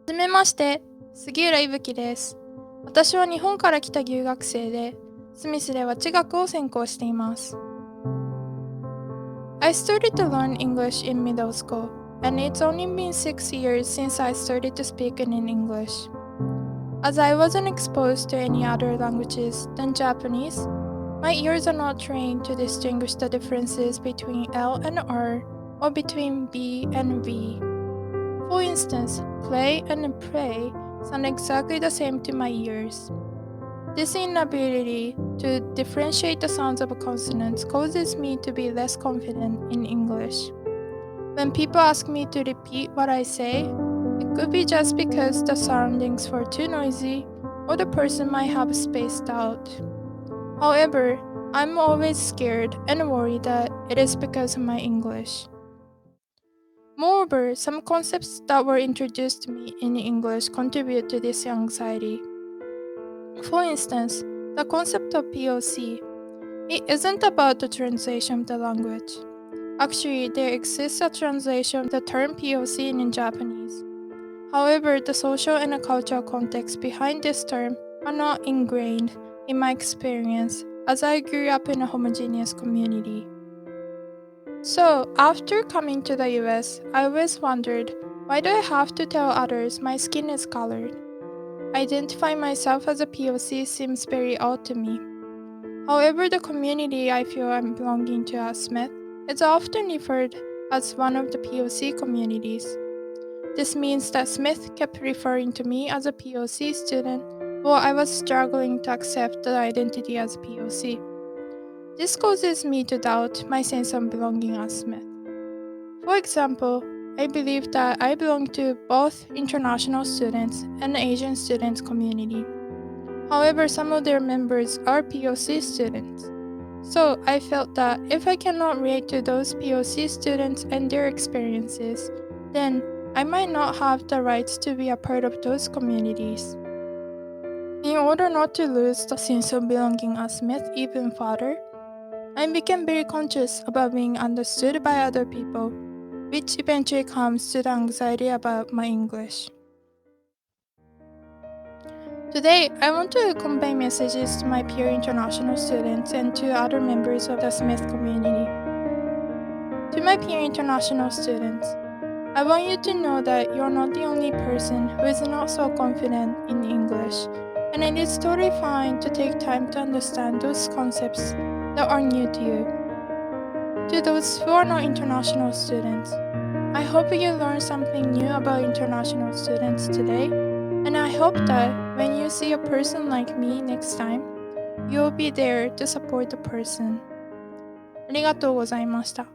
はじめまして、杉浦いぶきです。私は日本から来た留学生で、スミスでは地学を専攻しています。I started to learn English in middle school, and it's only been 6 years since I started to speak in English. As I wasn't exposed to any other languages than Japanese, my ears are not trained to distinguish the differences between L and R or between B and V. For instance, play and pray sound exactly the same to my ears. This inability to differentiate the sounds of consonants causes me to be less confident in English. When people ask me to repeat what I say, it could be just because the surroundings were too noisy or the person might have spaced out. However, I'm always scared and worried that it is because of my English. Moreover, some concepts that were introduced to me in English contribute to this anxiety. For instance, the concept of POC. It isn't about the translation of the language. Actually, there exists a translation of the term POC in Japanese. However, the social and cultural context behind this term are not ingrained in my experience as I grew up in a homogeneous community. So, after coming to the US, I always wondered, why do I have to tell others my skin is colored? Identifying myself as a POC seems very odd to me. However, the community I feel I'm belonging to as Smith is often referred as one of the POC communities. This means that Smith kept referring to me as a POC student while I was struggling to accept the identity as a POC. This causes me to doubt my sense of belonging as Smith. For example, I believe that I belong to both international students and Asian students community. However, some of their members are POC students. So I felt that if I cannot relate to those POC students and their experiences, then I might not have the rights to be a part of those communities. In order not to lose the sense of belonging as Smith even further, I became very conscious about being understood by other people, which eventually comes to the anxiety about my English. Today, I want to convey messages to my peer international students and to other members of the Smith community. To my peer international students, I want you to know that you're not the only person who is not so confident in English, and it is totally fine to take time to understand those concepts that are new to you. To those who are not international students, I hope you learned something new about international students today, and I hope that when you see a person like me next time, you'll be there to support the person. ありがとうございました。